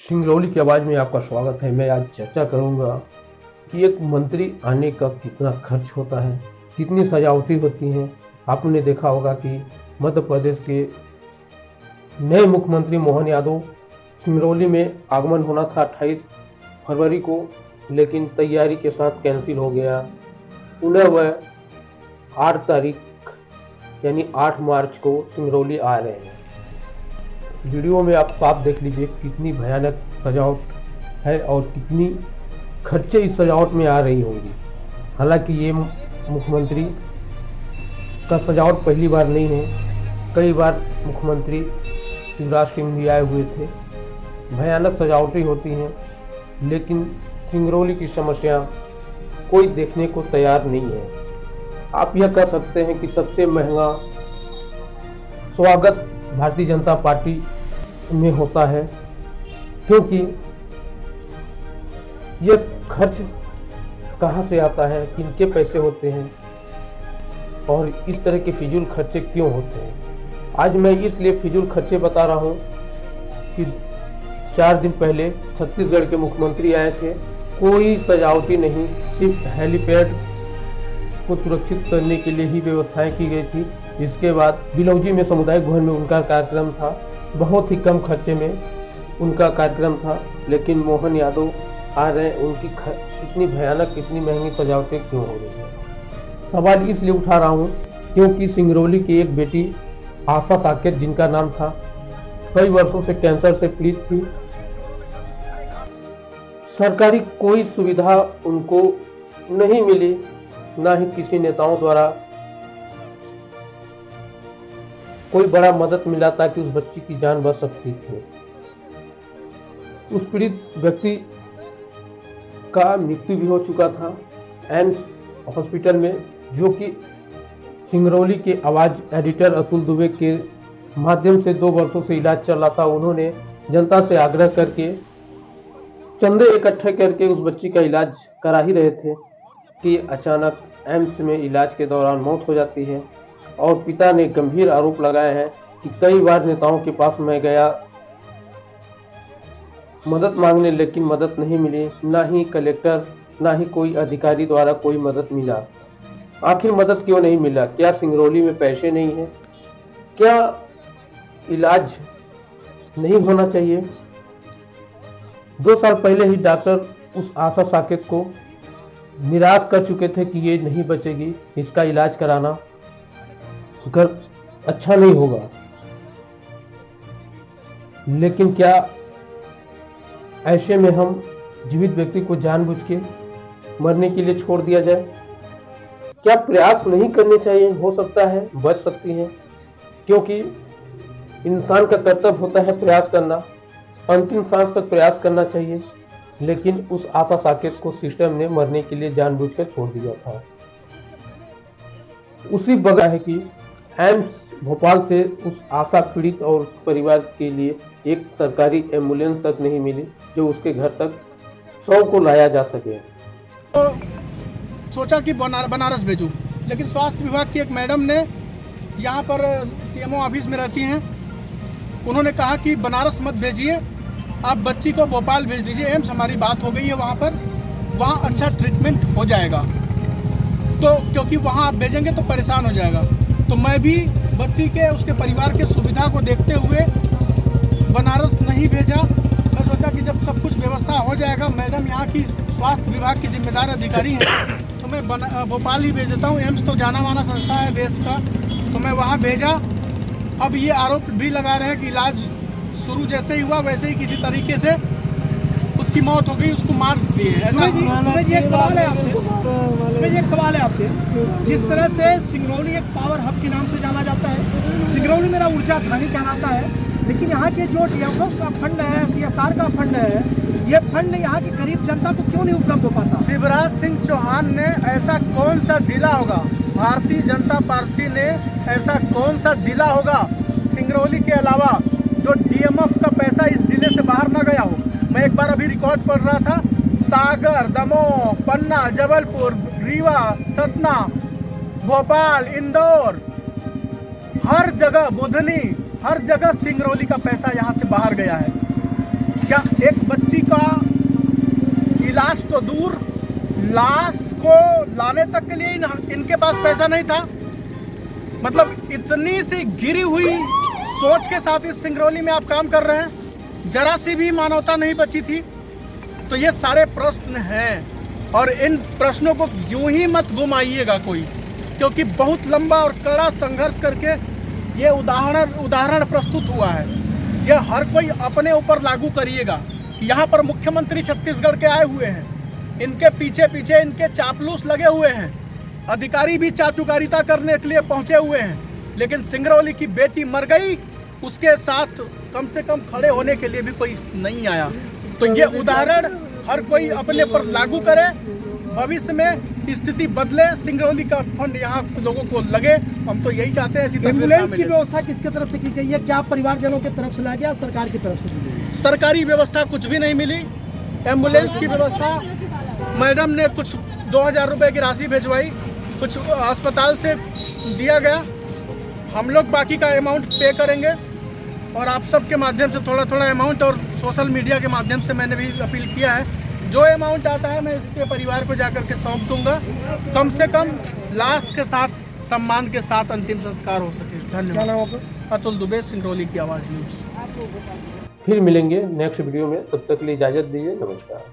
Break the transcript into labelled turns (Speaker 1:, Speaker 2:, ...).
Speaker 1: सिंगरौली की आवाज़ में आपका स्वागत है। मैं आज चर्चा करूंगा कि एक मंत्री आने का कितना खर्च होता है, कितनी सजावटी होती हैं। आपने देखा होगा कि मध्य प्रदेश के नए मुख्यमंत्री मोहन यादव सिंगरौली में आगमन होना था 28 फरवरी को, लेकिन तैयारी के साथ कैंसिल हो गया। पुनः वह 8 तारीख यानी 8 मार्च को सिंगरौली आ रहे हैं। वीडियो में आप साफ देख लीजिए कितनी भयानक सजावट है और कितनी खर्चे इस सजावट में आ रही होंगी। हालांकि ये मुख्यमंत्री का सजावट पहली बार नहीं है, कई बार मुख्यमंत्री शिवराज सिंह भी आए हुए थे। भयानक सजावटें होती हैं, लेकिन सिंगरौली की समस्या कोई देखने को तैयार नहीं है। आप यह कह सकते हैं कि सबसे महंगा स्वागत भारतीय जनता पार्टी में होता है, क्योंकि यह खर्च कहाँ से आता है, किनके पैसे होते हैं और इस तरह के फिजूल खर्चे क्यों होते हैं। आज मैं इसलिए फिजूल खर्चे बता रहा हूं कि 4 दिन पहले छत्तीसगढ़ के मुख्यमंत्री आए थे, कोई सजावटी नहीं, सिर्फ हेलीपैड को सुरक्षित करने के लिए ही व्यवस्थाएं की गई थी। इसके बाद बिलौजी में सामुदायिक भवन में उनका कार्यक्रम था, बहुत ही कम खर्चे में उनका कार्यक्रम था। लेकिन मोहन यादव आ रहे हैं, उनकी इतनी भयानक इतनी महंगी सजावटें क्यों हो रही है। सवाल इसलिए उठा रहा हूँ क्योंकि सिंगरौली की एक बेटी आशा साकेत, जिनका नाम था, कई वर्षों से कैंसर से पीड़ित थी। सरकारी कोई सुविधा उनको नहीं मिली, ना ही किसी नेताओं द्वारा कोई बड़ा मदद मिला ताकि उस बच्ची की जान बच सकती थी। उस पीड़ित व्यक्ति का मृत्यु भी हो चुका था एम्स हॉस्पिटल में, जो कि सिंगरौली के आवाज एडिटर अतुल दुबे के माध्यम से 2 वर्षों से इलाज चल रहा था। उन्होंने जनता से आग्रह करके चंदे इकट्ठे करके उस बच्ची का इलाज करा ही रहे थे कि अचानक एम्स में इलाज के दौरान मौत हो जाती है। और पिता ने गंभीर आरोप लगाए हैं कि कई बार नेताओं के पास मैं गया मदद मांगने, लेकिन मदद नहीं मिली, ना ही कलेक्टर ना ही कोई अधिकारी द्वारा कोई मदद मिला। आखिर मदद क्यों नहीं मिला? क्या सिंगरौली में पैसे नहीं है? क्या इलाज नहीं होना चाहिए? 2 साल पहले ही डॉक्टर उस आशा साकेत को निराश कर चुके थे कि ये नहीं बचेगी, इसका इलाज कराना अगर अच्छा नहीं होगा। लेकिन क्या ऐसे में हम जीवित व्यक्ति को जानबूझ के मरने के लिए छोड़ दिया जाए? क्या प्रयास नहीं करने चाहिए? हो सकता है बच सकती हैं, क्योंकि इंसान का कर्तव्य होता है प्रयास करना, अंतिम सांस तक प्रयास करना चाहिए। लेकिन उस आशा साकेत को सिस्टम ने मरने के लिए जानबूझकर छोड़ दिया था। उसी बगैर है कि एम्स भोपाल से उस आशा पीड़ित और उस परिवार के लिए एक सरकारी एम्बुलेंस तक नहीं मिली जो उसके घर तक 100 को लाया जा सके।
Speaker 2: तो सोचा कि बनारस भेजूं, लेकिन स्वास्थ्य विभाग की एक मैडम ने यहाँ पर सीएमओ ऑफिस में रहती हैं, उन्होंने कहा कि बनारस मत भेजिए, आप बच्ची को भोपाल भेज दीजिए, एम्स हमारी बात हो गई है वहाँ पर, वहाँ अच्छा ट्रीटमेंट हो जाएगा। तो क्योंकि वहाँ आप भेजेंगे तो परेशान हो जाएगा। तो मैं भी बच्ची के उसके परिवार के सुविधा को देखते हुए बनारस नहीं भेजा। मैं सोचा कि जब सब कुछ व्यवस्था हो जाएगा, मैडम यहाँ की स्वास्थ्य विभाग की जिम्मेदार अधिकारी हैं, तो मैं भोपाल ही भेज देता हूँ। एम्स तो जाना माना संस्था है देश का, तो मैं वहाँ भेजा। अब ये आरोप भी लगा रहे हैं कि इलाज शुरू जैसे ही हुआ वैसे ही किसी तरीके से उसकी मौत हो गई, उसको मार दिए। ऐसा
Speaker 3: एक सवाल है आपसे, जिस तरह से सिंगरौली एक पावर हब के नाम से जाना जाता है, सिंगरौली मेरा ऊर्जा घानी कहलाता है, लेकिन यहाँ के जो डीएमएफ का फंड है, CSR का फंड है, ये फंड यहाँ की गरीब जनता को क्यों नहीं उपलब्ध हो पाता?
Speaker 2: शिवराज सिंह चौहान ने ऐसा कौन सा जिला होगा, भारतीय जनता पार्टी ने ऐसा कौन सा जिला होगा सिंगरौली के अलावा जो डीएमएफ का पैसा इस जिले से बाहर ना गया हो? मैं एक बार अभी रिकॉर्ड पढ़ रहा था, सागर, दमोह, पन्ना, जबलपुर, रीवा, सतना, भोपाल, इंदौर, हर जगह बुधनी, हर जगह सिंगरौली का पैसा यहाँ से बाहर गया है। या एक बच्ची का इलाज तो दूर, लाश को लाने तक के लिए इनके पास पैसा नहीं था। मतलब इतनी सी गिरी हुई सोच के साथ इस सिंगरौली में आप काम कर रहे हैं, जरा सी भी मानवता नहीं बची थी। तो ये सारे प्रश्न हैं और इन प्रश्नों को यूं ही मत घुमाइएगा कोई, क्योंकि बहुत लंबा और कड़ा संघर्ष करके ये उदाहरण प्रस्तुत हुआ है। ये हर कोई अपने ऊपर लागू करिएगा कि यहाँ पर मुख्यमंत्री छत्तीसगढ़ के आए हुए हैं, इनके पीछे पीछे इनके चापलूस लगे हुए हैं, अधिकारी भी चाटुकारिता करने के लिए पहुँचे हुए हैं, लेकिन सिंगरौली की बेटी मर गई, उसके साथ कम से कम खड़े होने के लिए भी कोई नहीं आया। तो ये उदाहरण हर कोई अपने पर लागू करे, भविष्य में स्थिति बदले, सिंगरौली का फंड यहाँ लोगों को लगे। हम तो यही चाहते हैं।
Speaker 3: एम्बुलेंस की व्यवस्था किसके तरफ से की गई है? क्या परिवारजनों की तरफ से लाया गया, सरकार की तरफ से की गई?
Speaker 2: सरकारी व्यवस्था कुछ भी नहीं मिली। एम्बुलेंस की व्यवस्था मैडम ने कुछ 2000 रुपये की राशि भिजवाई, कुछ अस्पताल से दिया गया। हम लोग बाकी का अमाउंट पे करेंगे और आप सबके माध्यम से थोड़ा थोड़ा अमाउंट और सोशल मीडिया के माध्यम से मैंने भी अपील किया है, जो अमाउंट आता है मैं इसके परिवार को जाकर के सौंप दूंगा। कम से कम लाश के साथ, सम्मान के साथ अंतिम संस्कार हो सके। धन्यवाद। अतुल दुबे, सिंगरौली की आवाज़ न्यूज़।
Speaker 1: फिर मिलेंगे नेक्स्ट वीडियो में, तब तक के लिए इजाज़त दीजिए। नमस्कार।